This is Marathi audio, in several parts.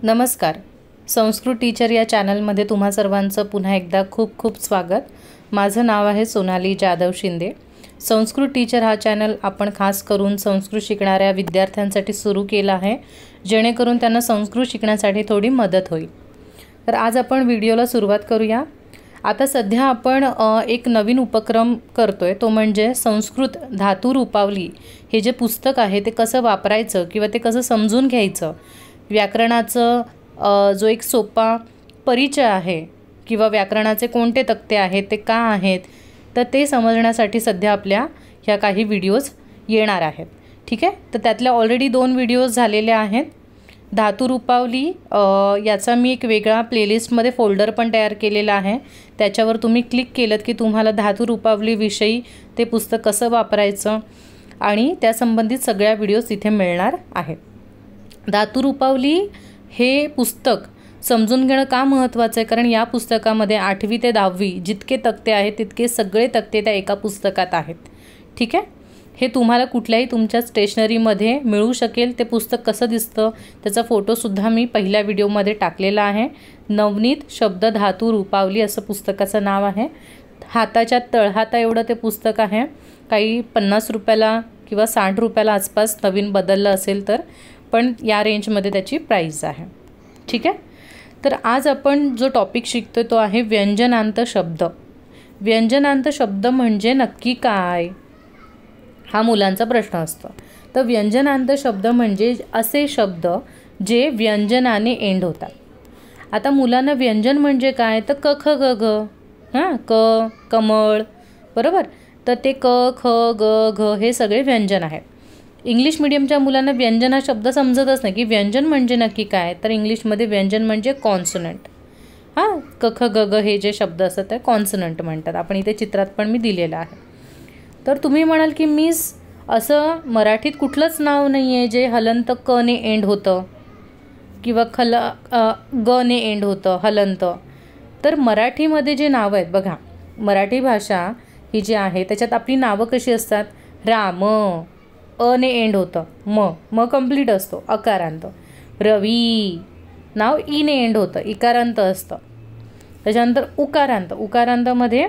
नमस्कार. संस्कृत टीचर या चॅनलमध्ये तुम्हा सर्वांचं पुन्हा एकदा खूप खूप स्वागत. माझं नाव आहे सोनाली जाधव शिंदे. संस्कृत टीचर हा चॅनल आपण खास करून संस्कृत शिकणाऱ्या विद्यार्थ्यांसाठी सुरू केला आहे, जेणेकरून त्यांना संस्कृत शिकण्यासाठी थोडी मदत होईल. तर आज आपण व्हिडिओला सुरुवात करूया. आता सध्या आपण एक नवीन उपक्रम करतोय, तो म्हणजे संस्कृत धातू रूपावली हे जे पुस्तक आहे ते कसं वापरायचं किंवा ते कसं समजून घ्यायचं, व्याकरणाचं जो एक सोपा परिचय आहे किंवा व्याकरणाचे कोणते तक्ते आहेत ते का आहेत, तर ते समजण्यासाठी सध्या आपल्या ह्या काही व्हिडिओज येणार आहेत. ठीक आहे. तर त्यातल्या ऑलरेडी 2 व्हिडिओज झालेले आहेत. धातू रूपावली याचा मी एक वेगळा प्लेलिस्टमध्ये फोल्डर पण तयार केलेला आहे. त्याच्यावर तुम्ही क्लिक केलं की तुम्हाला धातू रूपावलीविषयी ते पुस्तक कसं वापरायचं आणि त्यासंबंधित सगळ्या व्हिडिओज तिथे मिळणार आहेत. धातू रूपावली हे पुस्तक समजून घेणं का महत्त्वाचं आहे, कारण या पुस्तकामध्ये 8वी ते 10वी जितके तक्ते आहेत तितके सगळे तक्ते त्या एका पुस्तकात आहेत. ठीक आहे. हे तुम्हाला कुठल्याही तुमच्या स्टेशनरीमध्ये मिळू शकेल. ते पुस्तक कसं दिसतं त्याचा फोटोसुद्धा मी पहिल्या व्हिडिओमध्ये टाकलेला आहे. नवनीत शब्द धातू रूपावली असं पुस्तकाचं नाव आहे. हाताच्या तळहाता एवढं ते पुस्तक आहे. काही 50 रुपयाला किंवा 60 रुपयाला आसपास नवीन बदललं असेल तर, पण या रेंजमध्ये त्याची प्राईस आहे. ठीक आहे. तर आज आपण जो टॉपिक शिकतो तो आहे व्यंजनांत शब्द. व्यंजनांत शब्द म्हणजे नक्की काय, हा मुलांचा प्रश्न असतो. तर व्यंजनांत शब्द म्हणजे असे शब्द जे व्यंजनाने एंड होतात. आता मुलांना व्यंजन म्हणजे काय, तर क ख ग घ, क कमळ, बरोबर. तर ते क ख ग घ हे सगळे व्यंजन आहेत. इंग्लिश मीडियमच्या मुलांना व्यंजन हा शब्द समजतच नाही की व्यंजन म्हणजे नक्की काय. तर इंग्लिशमध्ये व्यंजन म्हणजे कॉन्सनंट. क ख ग घ हे जे शब्द असतात ते कॉन्सनंट म्हणतात. आपण इथे चित्रात पण मी दिलेलं आहे. तर तुम्ही म्हणाल की मिस असं मराठीत कुठलंच नाव नाही आहे जे हलंत क ने एंड होतं किंवा ग ने एंड होतं हलंत. तर मराठीमध्ये जे नावं आहेत बघा, मराठी भाषा ही जी आहे त्याच्यात आपली नावं कशी असतात, राम अ ने एंड होतं, म कंप्लीट असतो अकारांत. रवी नाव ई ने एंड होतं, इकारांत असतं. त्याच्यानंतर उकारांत, उकारांतमध्ये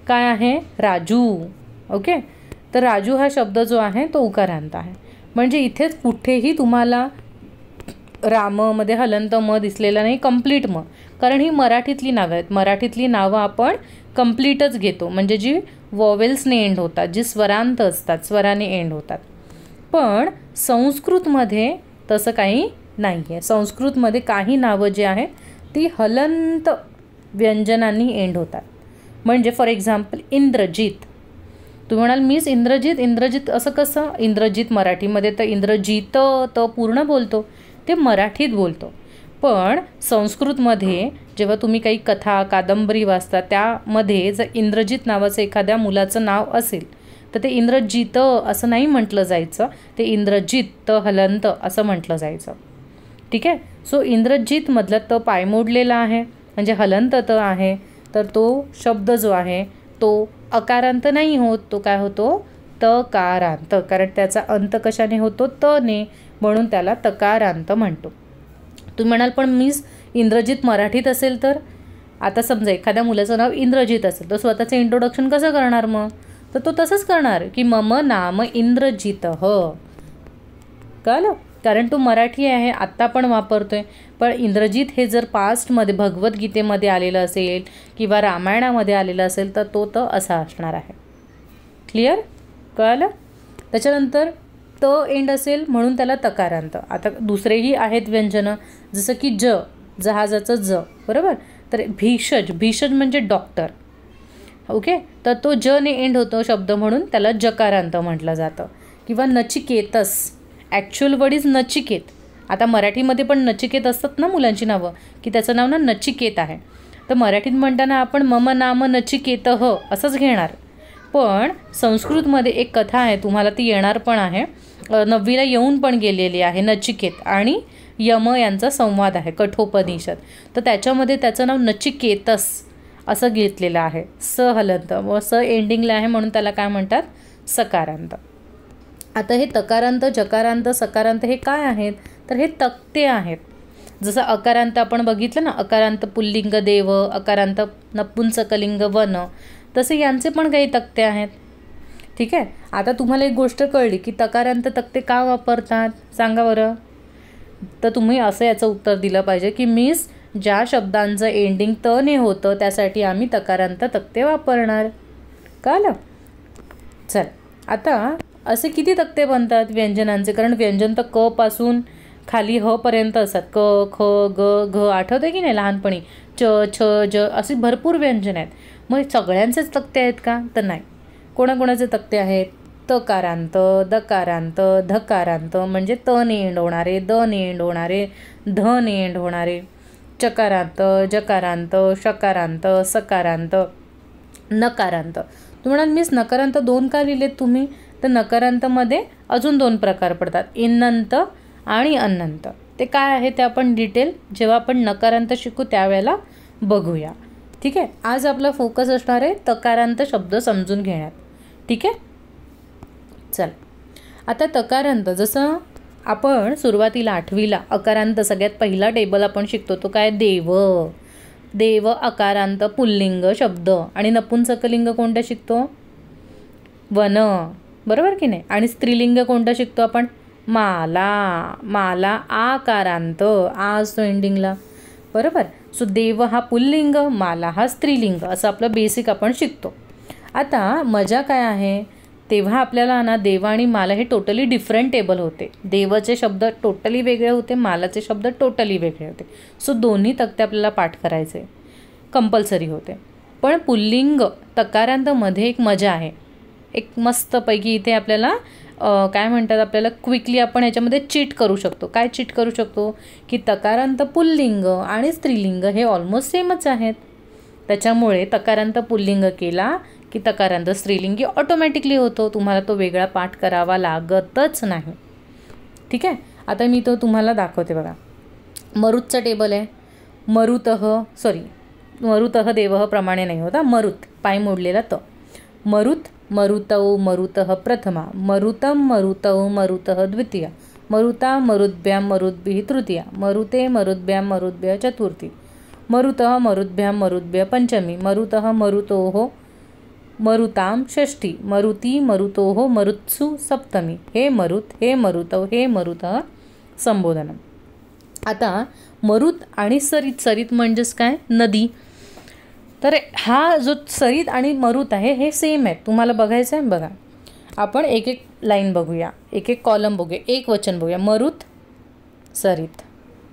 काय आहे, राजू. ओके. तर राजू हा शब्द जो आहे तो उकारांत आहे. म्हणजे इथेच कुठेही तुम्हाला राममध्ये हलंत म दिसलेला नाही, कंप्लीट म. कारण ही मराठीतली नावं आहेत. मराठीतली नावं आपण कंप्लीटच घेतो, म्हणजे जी वॉवेल्सने एंड होतात, जी स्वरांत असतात, स्वराने एंड होतात. पण संस्कृतमध्ये तसं काही नाही आहे. संस्कृतमध्ये काही नावं जी आहेत ती हलंत व्यंजनांनी एंड होतात. म्हणजे फॉर एक्झाम्पल इंद्रजित. तुम्ही म्हणाल मिस इंद्रजित असं कसं. इंद्रजित मराठीमध्ये तर इंद्रजित त पूर्ण बोलतो, ते मराठीत बोलतो. पण संस्कृतमध्ये जेव्हा तुम्ही काही कथा कादंबरी वाचता त्यामध्ये जर इंद्रजित नावाचं एखाद्या मुलाचं नाव असेल तर ते इंद्रजित असं नाही म्हटलं जायचं, ते इंद्रजित हलंत असं म्हटलं जायचं. ठीक आहे. सो इंद्रजितमधलं त पायमोडलेला आहे म्हणजे हलंत त आहे. तर तो शब्द जो आहे तो अकारांत नाही होत, तो काय होतो, तकारांत. कारण त्याचा अंत कशाने होतो, त ने, म्हणून त्याला तकारांत म्हणतो. तुम्ही म्हणाल पण मिस इंद्रजित मराठीत असेल तर. आता समजा एखाद्या मुलाचं नाव इंद्रजित असेल तर स्वतःचं इंट्रोडक्शन कसं करणार मग, तर तो तसंच करणार की मम नाम इंद्रजित कळलं. कारण तो मराठी आहे, आत्ता पण वापरतोय. पण इंद्रजित हे जर पास्टमध्ये भगवद्गीतेमध्ये आलेलं असेल किंवा रामायणामध्ये आलेलं असेल तर तो त असा असणार आहे. क्लिअर, कळलं. त्याच्यानंतर त एंड असेल म्हणून त्याला तकारांत. आता दुसरेही आहेत व्यंजनं, जसं की जहाजाचं ज, बरोबर. तर भीषज म्हणजे डॉक्टर. ओके. तर तो ज ने एंड होतो शब्द म्हणून त्याला जकारांत म्हटलं जातं. किंवा Nachiketas, actual word is Nachiket. आता मराठीमध्ये पण नचिकेत असतात ना मुलांची नावं, की त्याचं नाव ना नचिकेत आहे. तर मराठीत म्हणताना आपण मम नाम नचिकेत असंच घेणार. पण संस्कृतमध्ये एक कथा आहे, तुम्हाला ती येणार पण आहे, 9वीला येऊन पण गेलेली आहे. नचिकेत आणि यम यांचा संवाद आहे, कठोपनिषद. तर त्याच्यामध्ये त्याचं नाव नचिकेतस असं घेतलेलं आहे. स हलंत व स एंडिंगला आहे म्हणून त्याला काय म्हणतात, सकारांत. आता हे तकारांत, जकारांत, सकारांत हे काय आहेत, तर हे तक्ते आहेत. जसं अकारांत आपण बघितलं ना, अकारांत पुल्लिंग देव, अकारांत नपुंसकलिंग वन, तसे यांचे पण काही तक्ते आहेत. ठीक आहे. आता तुम्हाला एक गोष्ट कळली की तकारांत तक्ते का वापरतात सांगा बरं. तर तुम्ही असं याचं उत्तर दिलं पाहिजे की मिस ज्या शब्दांचं एंडिंग त ने होतं त्यासाठी आम्ही तकारांत तक्ते वापरणार. कळलं. चल आता असे किती तक्ते बनतात व्यंजनांचे, कारण व्यंजन तर क पासून खाली ह पर्यंत असतात. क ख ग घ आठवते की नाही लहानपणी, च छ ज अशी भरपूर व्यंजन आहेत. मग सगळ्यांचेच तक्ते आहेत का, तर नाही. कोणाकोणाचे तक्ते आहेत. तकारांत, दकारांत, धकारांत म्हणजे त ने एंड होणारे, द ने एंड होणारे, ध ने एंड होणारे, चकारांत, जकारांत, शकारांत, सकारांत, नकारांत. तुम्ही म्हणाल मिस नकारांत 2 का लिहिलेत तुम्ही, तर नकारांतमध्ये अजून 2 प्रकार पडतात, इन्नंत आणि अनंत. ते काय आहे ते आपण डिटेल जेव्हा आपण नकारांत शिकू त्यावेळेला बघूया. ठीक आहे. आज आपला फोकस असणार आहे तकारांत शब्द समजून घेण्यात. ठीक आहे. चल आता तकारांत, जसं आपण सुरुवातीला 8वीला अकारांत सगळ्यात पहिला टेबल आपण शिकतो तो काय, देव. देव अकारांत पुल्लिंग शब्द, आणि नपुंसकलिंग कोणतं शिकतो, वन. बरोबर की नाही. आणि स्त्रीलिंग कोणतं शिकतो आपण, माला. माला आकारांत, आ असतो एंडिंगला. बरोबर. सो देव हा पुल्लिंग, माला हा स्त्रीलिंग, असं आपलं बेसिक आपण शिकतो. आता मजा काय आहे, तेव्हा आपल्याला ना देव आणि माला हे टोटली डिफरंट टेबल होते. देवाचे शब्द टोटली वेगळे होते, मालाचे शब्द टोटली वेगळे होते. सो दोन्ही तक्ते आपल्याला पाठ करायचे कंपल्सरी होते. पण पुल्लिंग तकारांतमध्ये एक मजा आहे, एक मस्तपैकी इथे आपल्याला काय म्हणतात, आपल्याला क्विकली आपण याच्यामध्ये चीट करू शकतो. काय चीट करू शकतो की तकारांत पुल्लिंग आणि स्त्रीलिंग हे ऑलमोस्ट सेमच आहेत. त्याच्यामुळे तकारांत पुल्लिंग केला की तकारांत स्त्रीलिंगी ऑटोमॅटिकली होतो. तुम्हाला तो वेगळा पाठ करावा लागतच नाही. ठीक आहे. आता मी तो तुम्हाला दाखवते बघा. मरुतचा टेबल आहे. मरुतः देवः प्रमाणे नाही होता, मरुत पाय मोडलेला त. मरुत मरुतौ मरुतः प्रथमा, मरुतं मरुतौ मरुतः द्वितीया, मरुता मरुद्भ्यां मरुद्भिः तृतीया, मरुते मरुद्भ्यां मरुद्भ्यः चतुर्थी, मरुतः मरुद्भ्यां मरुद्भ्यः पंचमी, मरुतः मरुतोः मरुतां षष्ठी, मरुती मरुतोः मरुत्सु सप्तमी. हे मरुत, हे मरुतौ, हे मरुतः संबोधनम. आता मरुत आणि सरित, सरित म्हणजेच काय, नदी. तर हा जो सरित आणि मरुत आहे हे सेम आहे. तुम्हाला बघायचं आहे बघा. आपण एक एक लाईन बघूया, एक एक कॉलम बघूया, एक वचन बघूया. मरुत सरित,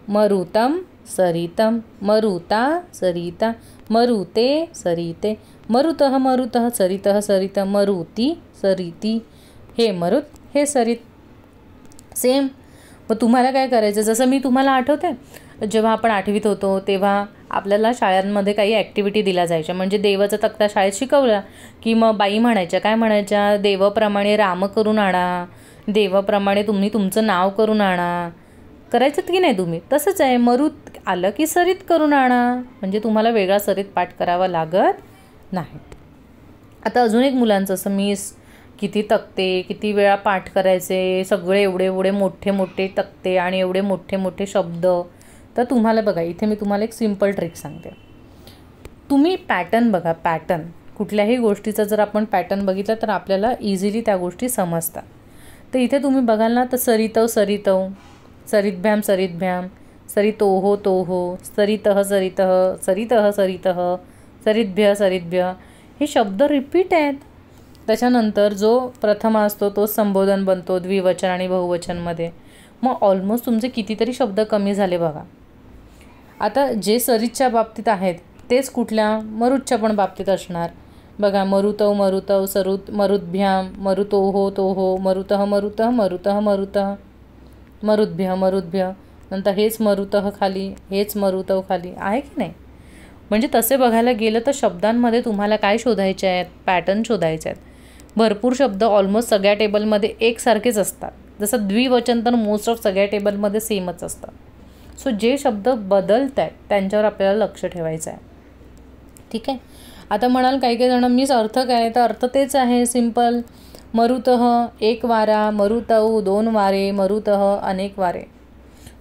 मरुतम सरितम, मरुता सरिता, मरुते सरिते, मरुतः मरुतः सरितः सरित, मरुती सरिती. हे मरुत, हे सरित. सेम. मग तुम्हाला काय करायचं, जसं मी तुम्हाला आठवते जेव्हा आपण 8वीत होतो तेव्हा आपल्याला शाळांमध्ये काही ॲक्टिव्हिटी दिल्या जायच्या. म्हणजे देवाचा तक्ता शाळेत शिकवला की मग बाई म्हणायच्या, काय म्हणायच्या, देवाप्रमाणे राम करून आणा, देवाप्रमाणे तुम्ही तुमचं नाव करून आणा. करायचं की नाही तुम्ही. तसंच आहे, मरुत आलं की सरित करून आणा, म्हणजे तुम्हाला वेगळा सरित पाठ करावा लागत नाही. आता अजून एक मुलांचं असं मिस किती तक्ते, किती वेळा पाठ करायचे, सगळे एवढे एवढे मोठे मोठे तक्ते आणि एवढे मोठे मोठे शब्द. तर तुम्हाला बघा इथे मी तुम्हाला एक सिम्पल ट्रिक सांगते. तुम्ही पॅटर्न बघा, पॅटर्न कुठल्याही गोष्टीचा जर आपण पॅटर्न बघितला तर आपल्याला इझिली त्या गोष्टी समजतात. तर इथे तुम्ही बघाल ना, तर सरितौ सरितौ, सरितभ्याम सरितभ्याम, सरितोहो तोहो, सरितः सरितः, सरितः सरितः, सरितभ्य सरितभ्य, हे शब्द रिपीट आहेत. त्याच्यानंतर जो प्रथम असतो तो संबोधन बनतो द्विवचन आणि बहुवचनमध्ये. मग ऑलमोस्ट तुमचे कितीतरी शब्द कमी झाले बघा. आता जे सरितच्या बाबतीत आहेत तेच कुठल्या, मरुतच्या पण बाबतीत असणार बघा. मरुतौ मरुतौ, मरुद्भ्याम, मरुतोहो तोहो, मरुतः मरुतः, मरुतः मरुतः, मरुद्भ्य मरुद्भ्य, नंतर हेच मरुतः खाली, हेच मरुतौ खाली, आहे की नाही. म्हणजे तसे बघायला गेलं तर शब्दांमध्ये तुम्हाला काय शोधायचे आहेत, पॅटर्न शोधायचे आहेत. भरपूर शब्द ऑलमोस्ट सगळ्या टेबलमध्ये एकसारखेच असतात. जसं द्विवचन तर मोस्ट ऑफ सगळ्या टेबलमध्ये सेमच असतात. सो जे शब्द बदलत आहेत त्यांच्यावर आपल्याला लक्ष ठेवायचं आहे. ठीक आहे. आता म्हणाल काही काही जण मीच अर्थ काय, तर अर्थ तेच आहे सिम्पल. मरुतः एक वारा, मरुतौ 2 वारे, मरुतः अनेक वारे.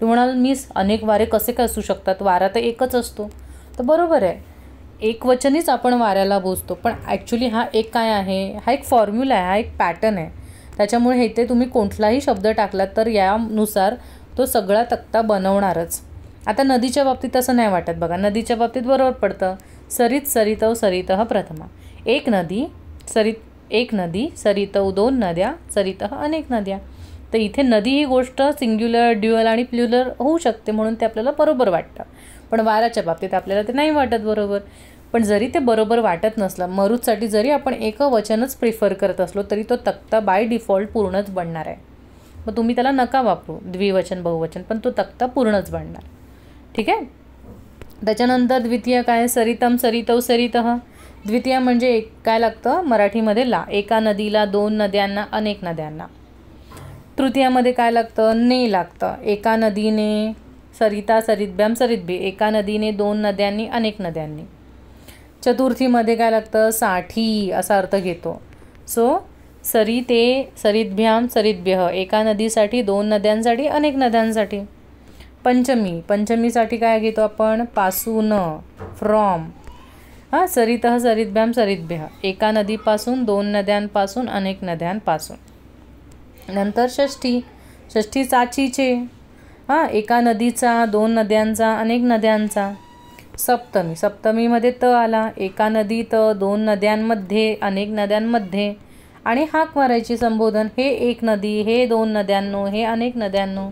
तू म्हणाल मीच अनेक वारे कसे काय असू शकतात, वारा तर एकच असतो. तर बरोबर आहे, एकवचनीच आपण वाऱ्याला बोलतो, पण ॲक्च्युली हा एक काय आहे, हा एक फॉर्म्युला आहे, हा एक पॅटर्न आहे. त्याच्यामुळे इथे तुम्ही कोणताही शब्द टाकलात तर यानुसार तो सगळा तक्ता बनवणारच. आता नदीच्या बाबतीत असं नाही वाटत बघा, नदीच्या बाबतीत बरोबर पडतं, सरित सरितौ सरितः प्रथमा. एक नदी सरितौ दोन नद्या, सरितः अनेक नद्या. तर इथे नदी ही गोष्ट सिंग्युलर, ड्युअल आणि प्लुरल होऊ शकते, म्हणून ते आपल्याला बरोबर वाटतं. पण वाराच्या बाबतीत आपल्याला ते नाही वाटत बरोबर. पण जरी ते बरोबर वाटत नसलं, मरुतसाठी जरी आपण एकवचनच प्रिफर करत असलो तरी तो तक्ता बाय डिफॉल्ट पूर्णच बनणार आहे. मग तुम्ही त्याला नका वापरू द्विवचन बहुवचन, पण तो तक्ता पूर्णच बनणार. ठीक आहे. त्याच्यानंतर द्वितीय काय, सरितम सरितौ सरितः. द्वितीय म्हणजे एक काय लागतं मराठीमध्ये ला, एका नदीला, दोन नद्यांना, अनेक नद्यांना. तृतीयामध्ये काय लागतं, ने लागतं, एका नदीने, सरिता सरितभ्याम सरितभी, एका नदीने, दोन नद्यांनी, अनेक नद्यांनी. चतुर्थीमध्ये काय लागतं, साठी असा अर्थ घेतो. सो सरिते सरितभ्याम सरितभ्यः, एका नदीसाठी, दोन नद्यांसाठी, अनेक नद्यांसाठी. पंचमीसाठी काय घेतो आपण, पासून, फ्रॉम. सरितः सरितभ्याम सरितभ्यः, एका नदीपासून, दोन नद्यांपासून, अनेक नद्यांपासून. नंतर षष्ठी चाचीचे, एका नदीचा, दोन नद्यांचा, अनेक नद्यांचा. सप्तमीमध्ये त आला, एका नदीत, दोन नद्यांमध्ये, अनेक नद्यांमध्ये. आणि हाक मारायची संबोधन, हे एक नदी, हे दोन नद्यांनो, हे अनेक नद्यांनो.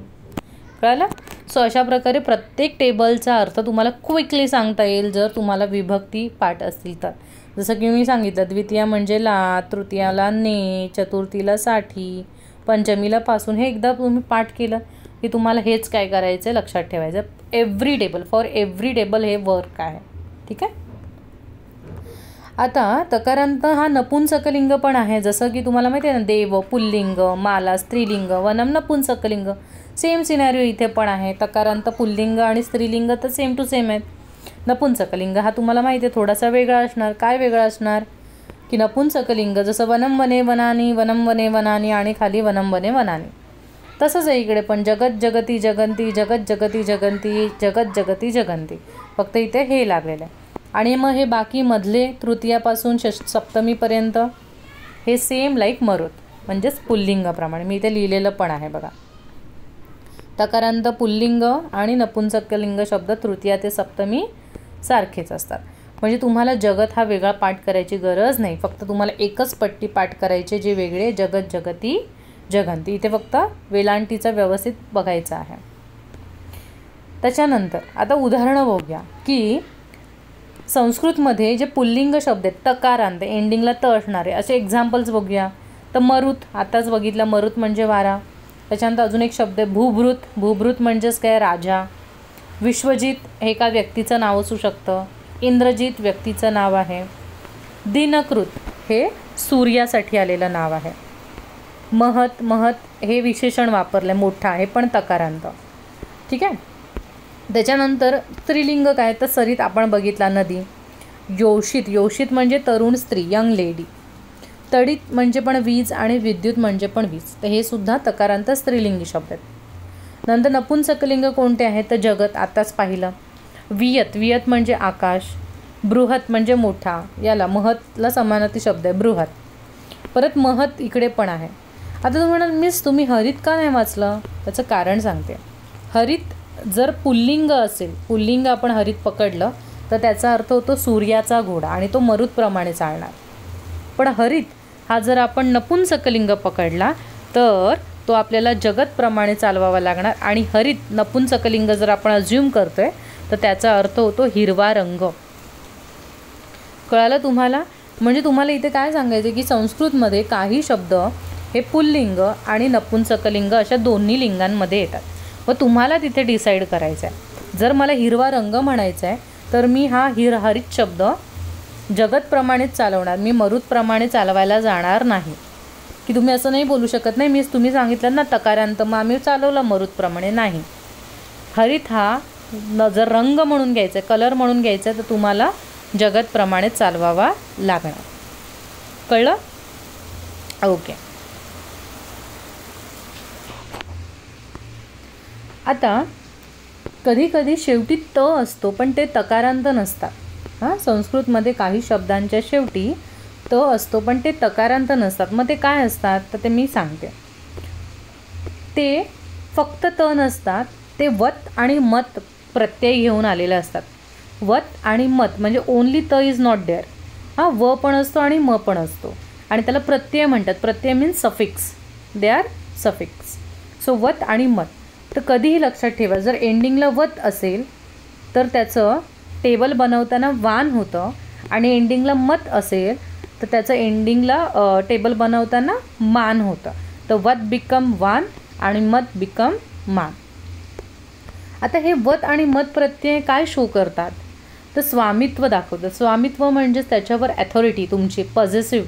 कळलं. सो अशा प्रकारे प्रत्येक टेबलचा अर्थ तुम्हाला क्विकली सांगता येईल जर तुम्हाला विभक्ती पाठ असतील तर. जसं की मी सांगितलं, द्वितीय म्हणजे ला, तृतीयाला ने, चतुर्थीला साठी, पंचमीला पासून. हे एकदा तुम्ही पाठ केलं की तुम्हाला हेच काय करायचं आहे, लक्षात ठेवायचं. फॉर एव्हरी टेबल हे वर्क आहे. ठीक आहे. आता तकारांत हा नपुंसकलिंग पण आहे. जसं की तुम्हाला माहिती आहे ना, देव पुल्लिंग, माला स्त्रीलिंग, वनम नपुंसकलिंग. सेम सिनॅरिओ इथे पण आहे. तकारांत पुल्लिंग आणि स्त्रीलिंग तर सेम टू सेम आहेत. नपुंसकलिंग हा तुम्हाला माहिती आहे थोडासा वेगळा असणार. काय वेगळा असणार की नपुंसकलिंग जसं वनम वने वनानी, वनम वने वनानी आणि खाली वनम वने वनानी. तसंच आहे इकडे पण, जगत जगती जगंती, जगत जगती जगंती, जगत जगती जगंती. फक्त इथे हे लागलेलं आहे. आणि मग हे बाकी मधले तृतीयापासून सप्तमीपर्यंत हे सेम लाईक मरुत, म्हणजेच पुल्लिंगाप्रमाणे. मी इथे लिहिलेलं पण आहे बघा. तकारांत पुल्लिंग आणि नपुंसकलिंग शब्द तृतीया ते सप्तमी सारखेच असतात. म्हणजे तुम्हाला जगत हा वेगळा पाठ करायची गरज नाही. फक्त तुम्हाला एकच पट्टी पाठ करायचे जे वेगळे, जगत जगती जगंती. इथे फक्त वेलांटीचा व्यवस्थित बघायचा आहे. त्याच्यानंतर आता उदाहरणं बघूया की संस्कृतमध्ये जे पुल्लिंग शब्द आहेत, तकारांत एंडिंगला त असणारे, असे एक्झाम्पल्स बघूया. तर मरुत आताच बघितलं, मरुत म्हणजे वारा. त्याच्यानंतर अजून एक शब्द आहे भूभृत. भूभृत म्हणजेच काय, राजा. विश्वजित हे एका व्यक्तीचं नाव असू शकतं. इंद्रजित व्यक्तीचं नाव आहे. दिनकृत हे सूर्यासाठी आलेलं नाव आहे. महत हे विशेषण वापरलं आहे, मोठा आहे, पण तकारांत. ठीक आहे. त्याच्यानंतर स्त्रीलिंग काय, तर सरित आपण बघितला, नदी. योषित म्हणजे तरुण स्त्री, यंग लेडी. तडित म्हणजे पण वीज आणि विद्युत म्हणजे पण वीज. तर हे सुद्धा तकारांत स्त्रीलिंगी शब्द आहेत. नंतर नपुंसकलिंग कोणते आहेत, तर जगत आताच पाहिलं. वियत म्हणजे आकाश. बृहत म्हणजे मोठा, याला महतला समानार्थी शब्द आहे बृहत. परत महत इकडे पण आहे. आता तुम्ही म्हणाल मिस तुम्ही हरित का नाही वाचलं, त्याचं कारण सांगते. हरित जर पुल्लिंग असेल, पुल्लिंग आपण हरित पकडलं तर त्याचा अर्थ होतो सूर्याचा घोडा आणि तो मरुतप्रमाणे चालणार. पण हरित हा जर आपण नपुंसकलिंग पकडला तर तो आपल्याला जगतप्रमाणे चालवावा लागणार. आणि हरित नपुंसकलिंग जर आपण अज्युम करतोय तर त्याचा अर्थ होतो हिरवा रंग. कळालं तुम्हाला. म्हणजे तुम्हाला इथे काय सांगायचं की संस्कृतमध्ये काही शब्द हे पुल्लिंग आणि नपुंसकलिंग अशा दोन्ही लिंगांमध्ये येतात. व तुम्हाला तिथे डिसाईड करायचं आहे. जर मला हिरवा रंग म्हणायचा आहे तर मी हा हरित शब्द जगतप्रमाणेच चालवणार, मी मरुतप्रमाणे चालवायला जाणार नाही. की तुम्ही असं नाही बोलू शकत, नाही मीच तुम्ही सांगितलं ना तकारांत, मग आम्ही चालवलं मरुतप्रमाणे. नाही, हरित हा जर रंग म्हणून घ्यायचा आहे, कलर म्हणून घ्यायचा आहे, तर तुम्हाला जगतप्रमाणे चालवावा लागणार. कळलं. ओके. आता कधी कधी शेवटी त असतो पण ते तकारांत नसतात. संस्कृतमध्ये काही शब्दांच्या शेवटी त असतो पण ते तकारांत नसतात. मग ते काय असतात तर ते मी सांगते. ते फक्त त नसतात, ते वत आणि मत प्रत्यय घेऊन आलेले असतात. वत आणि मत म्हणजे ओनली त इज नॉट देअर. व पण असतो आणि म पण असतो आणि त्याला प्रत्यय म्हणतात. प्रत्यय means suffix, they are suffix. So वत आणि मत. तर कधीही लक्षात ठेवा, जर एंडिंगला वत असेल तर त्याचं टेबल बनवताना वान होतं आणि एंडिंगला मत असेल तर त्याचं एंडिंगला टेबल बनवताना मान होतं. तर वत बिकम वान आणि मत बिकम मान. आता हे वत आणि मत प्रत्यय काय शो करतात तर स्वामित्व दाखवतात. स्वामित्व म्हणजेच त्याच्यावर ॲथॉरिटी तुमची, पॉझेसिव्ह,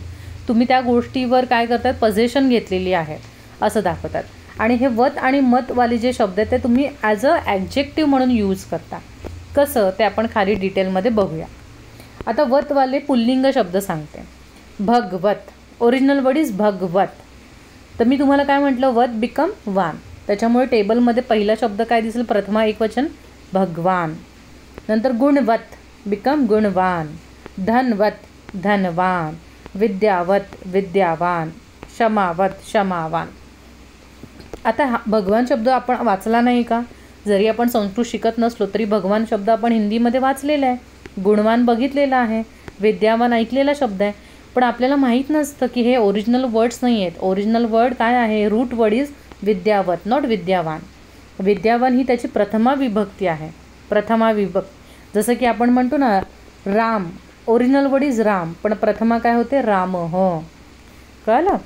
तुम्ही त्या गोष्टीवर काय करतात, पजेशन घेतलेली आहे असं दाखवतात. आणि हे वत आणि मतवाले जे शब्द आहेत ते तुम्ही ॲज अ ॲडजेक्टिव्ह म्हणून यूज करता. कसं ते आपण खाली डिटेलमध्ये बघूया. आता वतवाले पुल्लिंग शब्द सांगते. भगवत, ओरिजिनल वर्ड इज भगवत. तर मी तुम्हाला काय म्हटलं, वत बिकम वान. त्याच्यामुळे टेबलमध्ये पहिला शब्द काय दिसेल, प्रथमा एकवचन भगवान. नंतर गुणवत बिकम गुणवान. धनवत धनवान. विद्यावत विद्यावान. क्षमावत क्षमावान. आता भगवान शब्द आपण वाचला नाही का? जरी आपण संस्कृत शिकत नसलो तरी भगवान शब्द आपण हिंदीमध्ये वाचलेला आहे. गुणवान बघितलेला आहे. विद्यावान ऐकलेला शब्द आहे. पण आपल्याला माहीत नसतं की हे ओरिजिनल वर्ड्स नाही आहेत. ओरिजिनल वर्ड काय आहे, रूट वर्ड इज विद्यावत, नॉट विद्यावान. विद्यावान ही त्याची प्रथमा विभक्ती आहे. प्रथमा विभक्ती. जसं की आपण म्हणतो ना Ram, original word is Ram पण प्रथमा काय होते, राम. हो, कळलं?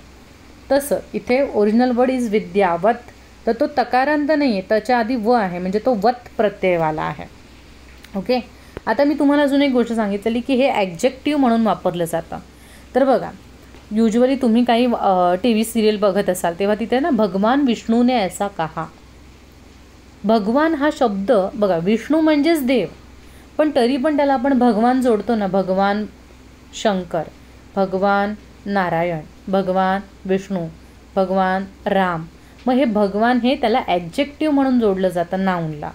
तसं इथे ओरिजिनल वर्ड इज विद्यावत. तर तो तकारांत नाही आहे, त्याच्या आधी व आहे म्हणजे तो वत प्रत्ययवाला आहे. ओके. आता मी तुम्हाला अजून एक गोष्ट सांगितलेली की हे ॲडजेक्टिव्ह म्हणून वापरलं जातं. तर बघा, युजली तुम्ही काही टी व्ही सिरियल बघत असाल तेव्हा तिथे ना भगवान विष्णूने ऐसा कहा. भगवान हा शब्द बघा, विष्णू म्हणजेच देव पण तरी पण त्याला आपण भगवान जोडतो ना. भगवान शंकर, भगवान नारायण, भगवान विष्णू, भगवान राम. मग हे भगवान हे त्याला ॲडजेक्टिव्ह म्हणून जोडलं जातं नाऊनला.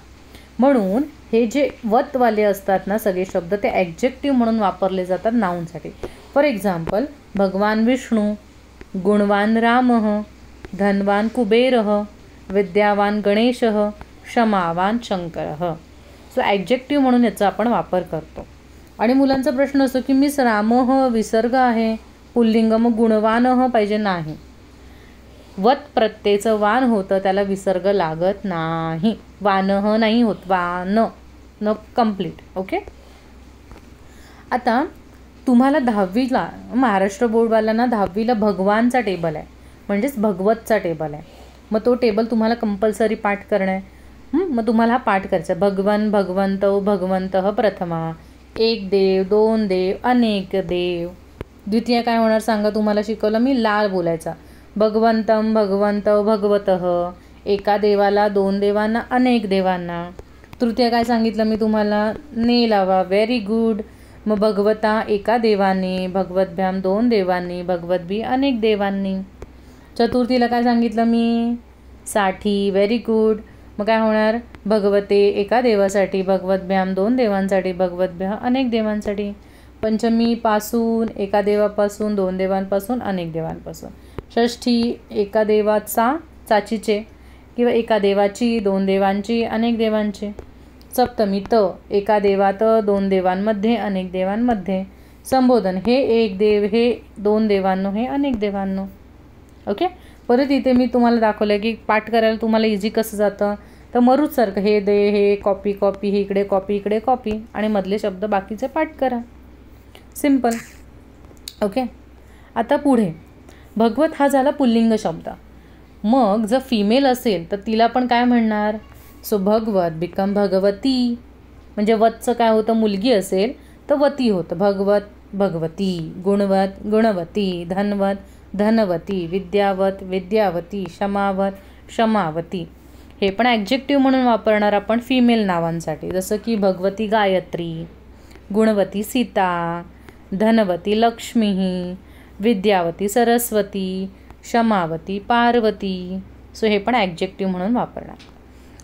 म्हणून हे जे वतवाले असतात ना सगळे शब्द ते ॲडजेक्टिव्ह म्हणून वापरले जातात नाऊनसाठी. फॉर एक्झाम्पल, भगवान विष्णू, गुणवान रामः, धनवान कुबेरः, विद्यावान गणेशः, क्षमावान शंकरः. सो ॲडजेक्टिव्ह म्हणून याचा आपण वापर करतो. आणि मुलांचा प्रश्न असतो की मिस रामः विसर्ग आहे, पुल्लिंग, मग गुणवानः पाहिजे. नाही, वत प्रत्ययचं वान होतं त्याला विसर्ग लागत नाही. वानः नाही होत, वान न कम्प्लीट. ओके. आता तुम्हाला 10वीला महाराष्ट्र बोर्डवाल्यांना 10वीला भगवानचा टेबल आहे म्हणजेच भगवतचा टेबल आहे. मग तो टेबल तुम्हाला कंपल्सरी पाठ करणं आहे. मग तुम्हाला हा पाठ करायचा. भगवन भगवंतौ भगवंतः प्रथमा. एक देव, दोन देव, अनेक देव. द्वितीय काय होणार सांगा, तुम्हाला शिकवलं मी, लाल बोलायचा. भगवंतम भगवंतौ भगवतः. एका देवाला, दोन देवांना, अनेक देवांना. तृतीय काय सांगितलं मी तुम्हाला, ने लावा. Very good. मग भगवता एका देवाने, भगवतभ्याम दोन देवांनी, भगवतभी अनेक देवांनी. चतुर्थीला काय सांगितलं मी, साठी. Very good. मग काय होणार, भगवते एका देवासाठी, भगवतभ्याम दोन देवांसाठी, भगवतभ्या अनेक देवांसाठी. पंचमी पासून, एका देवापासून, दोन देवांपासून, अनेक देवांपासून. षष्ठी एका देवाचा, चाचीचे किंवा एका देवाची, दोन देवांची, अनेक देवांची. सप्तमी त एका देवात, दोन देवांमध्ये, अनेक देवांमध्ये. संबोधन हे एक देव, हे दोन देवांनो, हे अनेक देवांनो. ओके. परत इथे मी तुम्हाला दाखवलं की पाठ करायला तुम्हाला इझी कसं जातं, तर मरूदसारखं हे दे, हे कॉपी कॉपी, हे इकडे कॉपी, इकडे कॉपी आणि मधले शब्द बाकीचे पाठ करा. सिम्पल. ओके. आता पुढे भगवत हा झाला पुल्लिंग शब्द. मग जर फिमेल असेल तर तिला पण काय म्हणणार, सो भगवत बिकम भगवती. म्हणजे वतचं काय होतं, मुलगी असेल तर वती होतं. भगवत भगवती. गुणवत गुणवती. धनवत धनवती. विद्यावत विद्यावती. क्षमावत क्षमावती. हे पण ॲडजेक्टिव्ह म्हणून वापरणार आपण फिमेल नावांसाठी. जसं की भगवती गायत्री, गुणवती सीता, धनवती लक्ष्मी, विद्यावती सरस्वती, क्षमावती पार्वती. सो हे पण ॲडजेक्टिव्ह म्हणून वापरणार.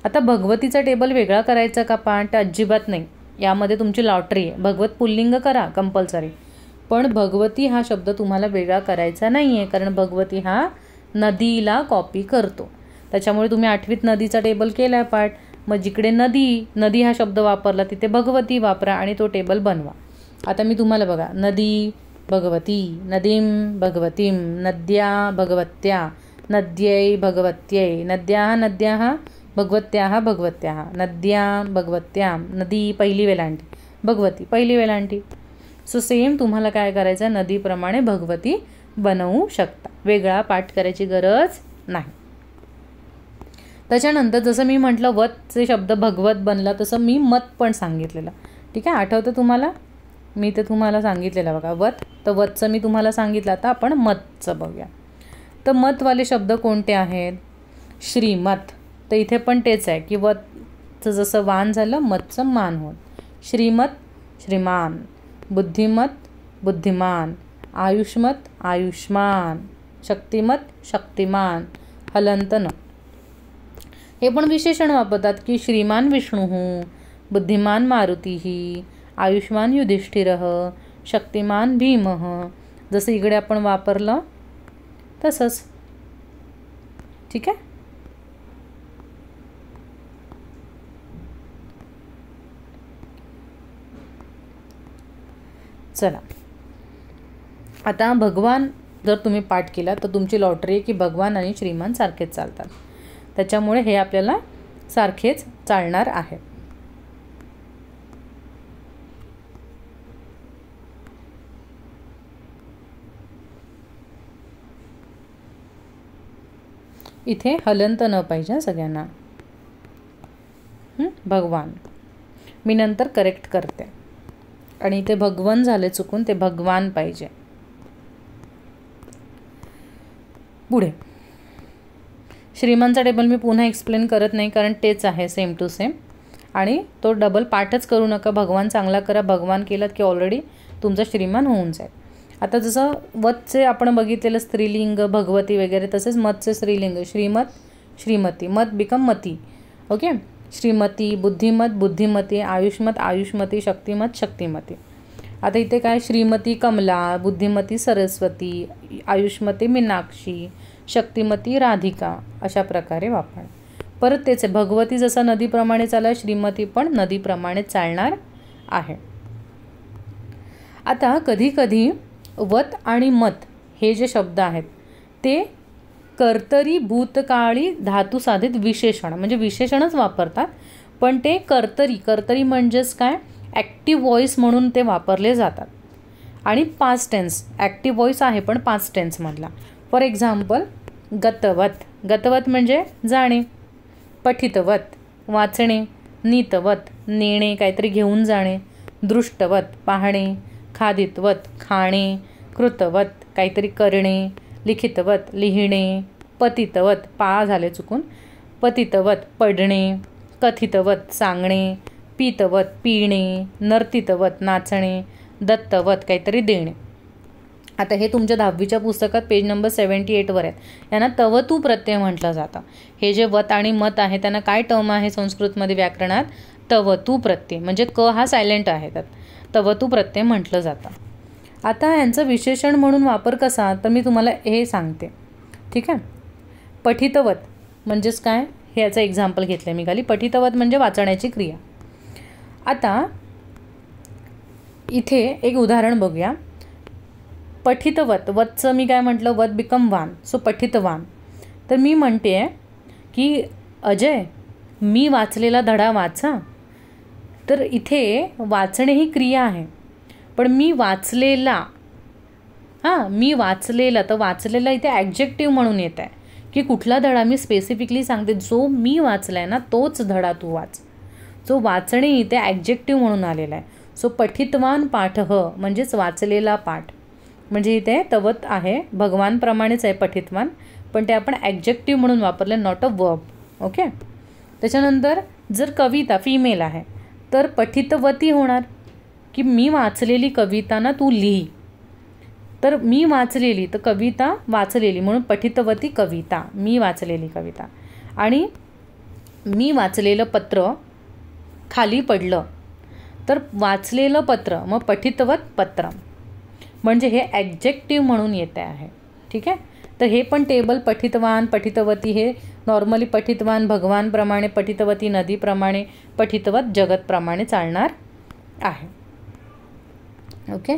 आता भगवतीचा टेबल वेगळा करायचा का पाठ? अजिबात नाही. यामध्ये तुमची लॉटरी आहे. भगवत पुल्लिंग करा कंपल्सरी, पण भगवती हा शब्द तुम्हाला वेगळा करायचा नाही आहे, कारण भगवती हा नदीला कॉपी करतो. त्याच्यामुळे तुम्ही 8वीत नदीचा टेबल केला आहे पाठ, मग जिकडे नदी हा शब्द वापरला तिथे भगवती वापरा आणि तो टेबल बनवा. आता मी तुम्हाला बघा, नदी भगवती, नदीम भगवतीम, नद्या भगवत्या, नद्यै भगवत्यै, नद्याः भगवत्याः, नद्या भगवत्यां, नदी पहिली वेलांटी, भगवती पहिली वेलांटी. सो सेम तुम्हाला काय करायचं, नदीप्रमाणे भगवती बनवू शकता. वेगळा पाठ करायची गरज नाही. त्याच्यानंतर जसं मी म्हटलं वतचे शब्द भगवत बनला, तसं मी मत पण सांगितलेलं. ठीक आहे, आठवतं तुम्हाला? मी ते तुम्हाला सांगितलेलं बघा, वत. तर वतचं मी तुम्हाला सांगितलं. आता आपण मतचं बघूया. तर मतवाले शब्द कोणते आहेत? श्रीमत. तर इथे पण तेच आहे की वतचं जसं वान झालं, मतचं मान होत. श्रीमत श्रीमान, बुद्धिमत बुद्धिमान, आयुष्मत आयुष्मान, शक्तिमत शक्तिमान, हलंतन. हे पण विशेषण वापरतात की श्रीमान विष्णू, बुद्धिमान मारुती, आयुष्मान युधिष्ठिर, शक्तिमान भीम. जसं इकडे आपण वापरलं तसंच. ठीक आहे. चला, आता भगवान जर तुम्ही पाठ केला तर तुमची लॉटरी आहे की भगवान आणि श्रीमान सारखेच चालतात. त्याच्यामुळे हे आपल्याला सारखेच चालणार आहे. इथे हलंत न पाहिजे सगळ्यांना. भगवान मी नंतर करेक्ट करते. आणि इथे भगवन झाले चुकून, ते भगवान पाहिजे. पुढे श्रीमानचा टेबल मी पुन्हा एक्सप्लेन करत नाही, कारण तेच आहे सेम टू सेम. आणि तो डबल पाठच करू नका. भगवान चांगला करा. भगवान केलात की ऑलरेडी तुमचा श्रीमान होऊन जाईल. आता जसं वतचे आपण बघितलेलं स्त्रीलिंग भगवती वगैरे, तसेच मतचे स्त्रीलिंग श्रीमत श्रीमती, मत बिकम मती. ओके. श्रीमती, बुद्धिमत बुद्धिमती, आयुष्मत आयुष्मती, शक्तिमत शक्तिमती. आता इथे काय, श्रीमती कमला, बुद्धिमती सरस्वती, आयुष्मती मीनाक्षी, शक्तिमती राधिका, अशा प्रकारे वापर. परत तेच आहे, भगवती जसं नदीप्रमाणे चालला, श्रीमती पण नदीप्रमाणे चालणार आहे. आता कधी कधी वत आणि मत हे जे शब्द आहेत ते कर्तरी भूतकाळी धातू साधित विशेषण, म्हणजे विशेषणच वापरतात, पण ते कर्तरी म्हणजेच काय, ॲक्टिव्ह व्हॉइस म्हणून ते वापरले जातात. आणि पास्ट टेन्स, ॲक्टिव्ह व्हॉइस आहे पण पास्ट टेन्समधला. फॉर एक्झाम्पल गतवत, गतवत म्हणजे जाणे. पठितवत वाचणे. नीतवत नेणे, काहीतरी घेऊन जाणे. दृष्टवत पाहणे. खादितवत खाणे. कृतवत काहीतरी करणे. लिखितवत लिहिणे. पतितवत पा झाले चुकून, पतितवत पडणे. कथितवत सांगणे. पीतवत पिणे. नर्तितवत नाचणे. दत्तवत काहीतरी देणे. आता हे तुमच्या 10वीच्या पुस्तकात पेज नंबर 78वर आहेत. यांना तव तू प्रत्यय म्हटलं जातं. हे जे वत आणि मत आहे त्यांना काय टर्म आहे संस्कृतमध्ये व्याकरणात, तव तू प्रत्यय, म्हणजे क हा सायलेंट आहे, त्यात तव तू प्रत्यय म्हटलं जातं. आता यांचं विशेषण म्हणून वापर कसा, तर मी तुम्हाला हे सांगते. ठीक आहे. पठितवत म्हणजेच काय, हे याचं एक्झाम्पल घेतलं मी खाली. पठितवत म्हणजे वाचण्याची क्रिया. आता इथे एक उदाहरण बघूया. पठितवत, वतचं मी काय म्हटलं, वत बिकम वान, सो पठितवान. तर मी म्हणते की अजय मी वाचलेला धडा वाचा. तर इथे वाचणे ही क्रिया आहे, पण मी वाचलेला, मी वाचलेला, तर वाचलेला इथे ॲडजेक्टिव्ह म्हणून येत आहे की कुठला धडा मी स्पेसिफिकली सांगते. जो मी वाचला आहे ना तोच धडा तू वाच. जो वाचणे इथे ॲडजेक्टिव्ह म्हणून आलेला आहे. सो पठितवान पाठः म्हणजेच वाचलेला पाठ. म्हणजे इथे तवत आहे, भगवानप्रमाणेच आहे पठितवान, पण ते आपण ॲडजेक्टिव्ह म्हणून वापरले, नॉट अ वर्ब. ओके. त्याच्यानंतर जर कविता फिमेल आहे तर पठितवती होणार की मी वाचलेली कविता ना तू लिही. तर मी वाचलेली, तर कविता वाचलेली, म्हणून पठितवती कविता, मी वाचलेली कविता. आणि मी वाचलेलं पत्र खाली पडलं, तर वाचलेलं पत्र मग पठितवत पत्रम, म्हणजे हे ॲडजेक्टिव्ह म्हणून येते आहे. ठीक आहे. तर हे पण टेबल पठितवान पठितवती हे नॉर्मली पठितवान भगवानप्रमाणे, पठितवती नदीप्रमाणे, पठितवत जगतप्रमाणे चालणार आहे. ओके.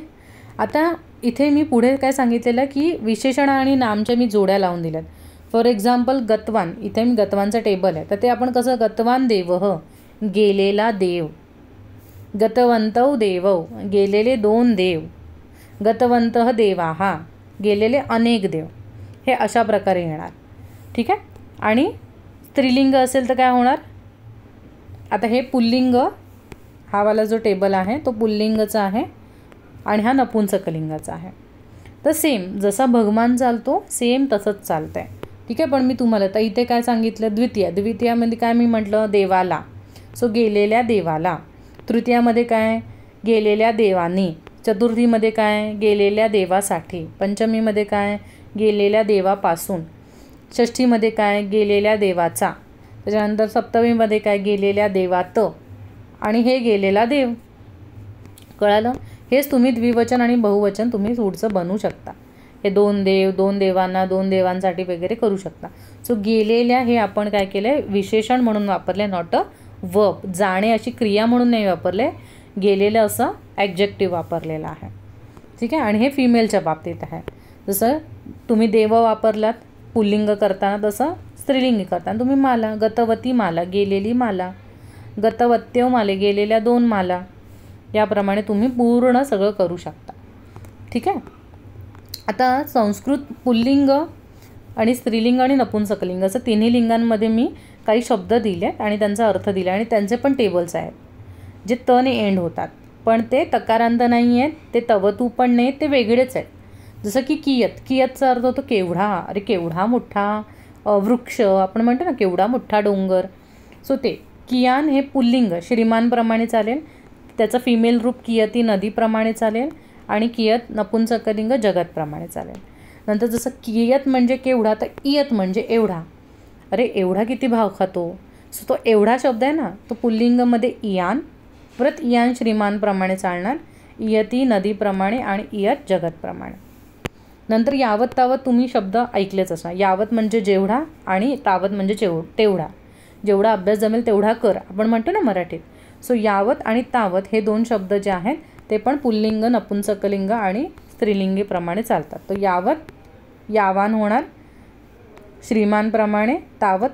आता इथे मी पुढे काय सांगितलेलं की विशेषण आणि नामच्या मी जोड्या लावून दिल्यात. फॉर एक्झाम्पल गतवान, इथे मी गतवानचं टेबल आहे, तर ते आपण कसं गतवान देवः गेलेला देव, गतवंतौ देवौ गेलेले 2 देव, गतवंतः देवाः गेलेले अनेक देव, हे अशा प्रकारे येणार. ठीक आहे. आणि स्त्रीलिंग असेल तर काय होणार, आता हे पुल्लिंग, हा वाला जो टेबल आहे तो पुल्लिंगचा आहे आणि हा नपुंसकलिंगाचा आहे. तर सेम जसा भगवान चालतो सेम तसंच चालतं आहे. ठीक आहे. पण मी तुम्हाला तर इथे काय सांगितलं, द्वितीयामध्ये काय मी म्हटलं, देवाला, सो गेलेल्या देवाला. तृतीयामध्ये काय, गेलेल्या देवानी. चतुर्थीमध्ये काय, गेलेल्या देवासाठी. पंचमीमध्ये काय, गेलेल्या देवापासून. षष्ठीमध्ये काय, गेलेल्या देवाचा. त्याच्यानंतर सप्तमीमध्ये काय, गेलेल्या देवात. आणि हे गेलेला देव. कळालं. हेच तुम्ही द्विवचन आणि बहुवचन तुम्ही पुढचं बनवू शकता. हे 2 देव, 2 देवांना, 2 देवांसाठी वगैरे करू शकता. सो गेलेल्या हे आपण काय केलं आहे, विशेषण म्हणून वापरले, नॉट अ वर्ब. जाणे अशी क्रिया म्हणून नाही वापरले, गेलेलं असं ॲडजेक्टिव्ह वापरलेलं आहे. ठीक आहे. आणि हे फिमेलच्या बाबतीत आहे. जसं तुम्ही देव वापरलात पुल्लिंग करताना, तसं स्त्रीलिंग करताना तुम्ही माला, गतवती माला गेलेली माला, गतवत्यो माले गेलेल्या 2 माला, याप्रमाणे तुम्ही पूर्ण सगळं करू शकता. ठीक आहे. आता संस्कृत पुल्लिंग आणि स्त्रीलिंग आणि नपुंसकलिंग असं तिन्ही लिंगांमध्ये मी काही शब्द दिले आणि त्यांचा अर्थ दिला आणि त्यांचे पण टेबल्स आहेत जे तने एंड होतात, पण ते तकारांत नाही आहेत, ते तवतू पण नाही, ते वेगळेच आहेत. जसं की कियत, कियतचा अर्थ होतो केवढा. अरे केवढा मोठा वृक्ष, आपण म्हणतो ना केवढा मोठा डोंगर. सो ते कियान हे पुल्लिंग श्रीमानप्रमाणे चालेल, त्याचं फिमेल रूप कियती नदीप्रमाणे चालेल, आणि कियत नपुंसकलिंग जगतप्रमाणे चालेल. नंतर जसं कियत म्हणजे केवढा, तर इयत म्हणजे एवढा. अरे एवढा किती भाव खातो. सो तो एवढा शब्द आहे ना, तो पुल्लिंगमध्ये इयान, परत इयान श्रीमानप्रमाणे चालणार, इयती नदीप्रमाणे आणि इयत जगतप्रमाणे. नंतर यावत तावत तुम्ही शब्द ऐकलेच असणार. यावत म्हणजे जेवढा आणि तावत म्हणजे तेवढा. जेवढा अभ्यास जमेल तेवढा कर, आपण म्हणतो ना मराठीत. सो यावत आणि तावत हे 2 शब्द जे आहेत ते पण पुल्लिंग, नपुंसकलिंग आणि स्त्रीलिंगीप्रमाणे चालतात. तो यावत यावान होणार श्रीमानप्रमाणे, तावत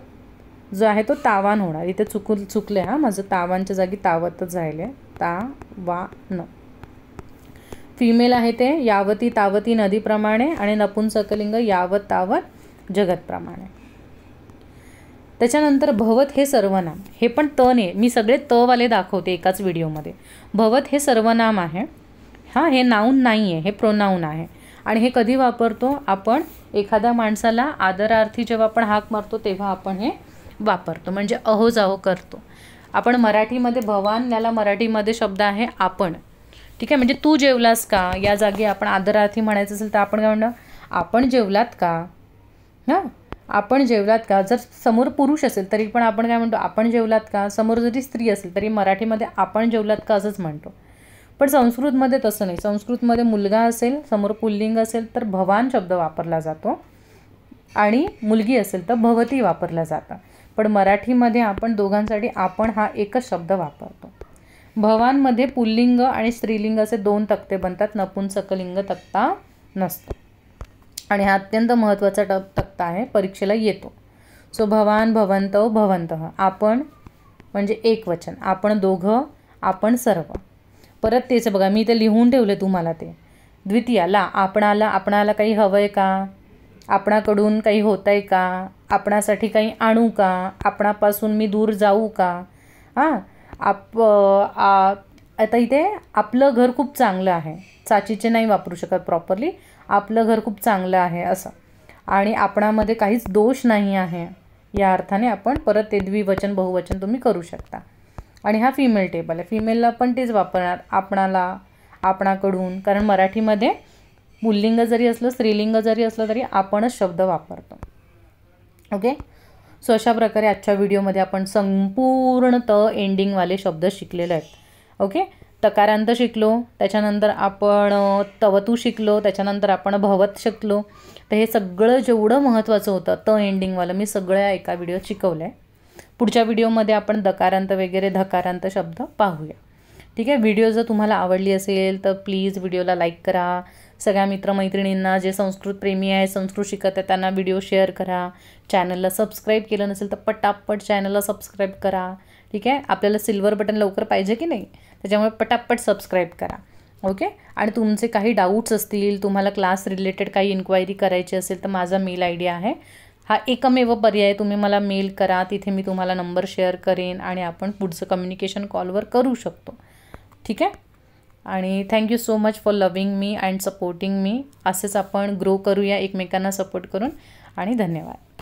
जो आहे तो तावान होणार. इथे चुकले हा, माझं तावांच्या जागी तावतच राहिले, तावान. फिमेल आहे ते यावती तावती नदीप्रमाणे आणि नपुंसकलिंग यावत तावत जगतप्रमाणे. त्याच्यानंतर भवत हे सर्वनाम, हे पण तने, मी सगळे तवाले दाखवते एकाच व्हिडिओमध्ये. भवत हे सर्वनाम आहे. हां, हे नाऊन नाही आहे, हे प्रोनाऊन आहे. आणि हे कधी वापरतो आपण, एखाद्या माणसाला आदरार्थी जेव्हा आपण हाक मारतो तेव्हा आपण हे वापरतो, म्हणजे अहो जाहो करतो. आपण मराठीमध्ये भवान, याला मराठीमध्ये शब्द आहे आपण. ठीक आहे. म्हणजे तू जेवलास का, या जागी आपण आदरार्थी म्हणायचं असेल तर आपण काय म्हणतो, आपण जेवलात का. हां, आपण जेवलात का. जर समोर पुरुष असेल तरी पण आपण काय म्हणतो, आपण जेवलात का. समोर जरी स्त्री असेल तरी मराठीमध्ये आपण जेवलात का असंच म्हणतो. पण संस्कृतमध्ये तसं नाही. संस्कृतमध्ये मुलगा असेल, समोर पुल्लिंग असेल तर भवान शब्द वापरला जातो, आणि मुलगी असेल तर भवती वापरला जातं. पण मराठीमध्ये आपण दोघांसाठी आपण हा एकच शब्द वापरतो. भवांमध्ये पुल्लिंग आणि स्त्रीलिंग असे 2 तक्ते बनतात, नपुंसकलिंग तक्ता नसतो. आणि हा अत्यंत महत्त्वाचा तक्ता आहे, परीक्षेला येतो. सो भवान, भवंतौ, भवंतः. आपण म्हणजे एक वचन, आपण दोघं, आपण सर्व. परत तेच बघा, मी ते लिहून ठेवले तुम्हाला ते. द्वितीयाला, आपणाला काही हवं आहे का, आपणाकडून काही होत आहे का, आपणासाठी काही आणू का, आपणापासून मी दूर जाऊ का. हां, आता इथे आपलं घर खूप चांगलं आहे, चाचीचे नाही वापरू शकत प्रॉपरली, आपलं घर खूप चांगलं आहे असं. आणि आपणामध्ये काहीच दोष नाही आहे, या अर्थाने आपण परत ते द्विवचन बहुवचन तुम्ही करू शकता. आणि हा फिमेल टेबल आहे. फिमेलला पण तेच वापरणार, आपणाला, आपणाकडून, कारण मराठीमध्ये पुल्लिंग जरी असलं, स्त्रीलिंग जरी असलं तरी आपणच शब्द वापरतो. ओके. सो अशा प्रकारे आजच्या व्हिडिओमध्ये आपण संपूर्ण त एंडिंगवाले शब्द शिकलेले आहेत. ओके, तकारांत शिकलो, त्याच्यानंतर आपण तवतू शिकलो, त्याच्यानंतर आपण भवत शिकलो. तर हे सगळं जेवढं महत्त्वाचं होतं त एंडिंगवालं मी सगळ्या एका व्हिडिओत शिकवलं आहे. पुढच्या व्हिडिओमध्ये आपण दकारांत वगैरे धकारांत शब्द पाहूया. ठीक आहे, व्हिडिओ जर तुम्हाला आवडली असेल तर प्लीज व्हिडिओला लाईक करा. सगळ्या मित्रमैत्रिणींना जे संस्कृत प्रेमी आहे, संस्कृत शिकत आहे, त्यांना व्हिडिओ शेअर करा. चॅनलला सबस्क्राईब केलं नसेल तर पटापट चॅनलला सबस्क्राईब करा. ठीक आहे, आपल्याला सिल्वर बटन लवकर पाहिजे की नाही, त्याच्यामुळे पटापट सबस्क्राईब करा. ओके, आणि तुमचे काही डाऊट्स असतील, तुम्हाला क्लास रिलेटेड काही इन्क्वायरी करायची असेल तर माझा मेल ID आहे. हा एकमेव पर्याय, तुम्ही मला मेल करा, तिथे मी तुम्हाला नंबर शेअर करेन आणि आपण पुढचं कम्युनिकेशन कॉलवर करू शकतो. ठीक आहे, आणि thank you so much for loving me and supporting me. असेच आपण ग्रो करूया एकमेकांना सपोर्ट करून. आणि धन्यवाद.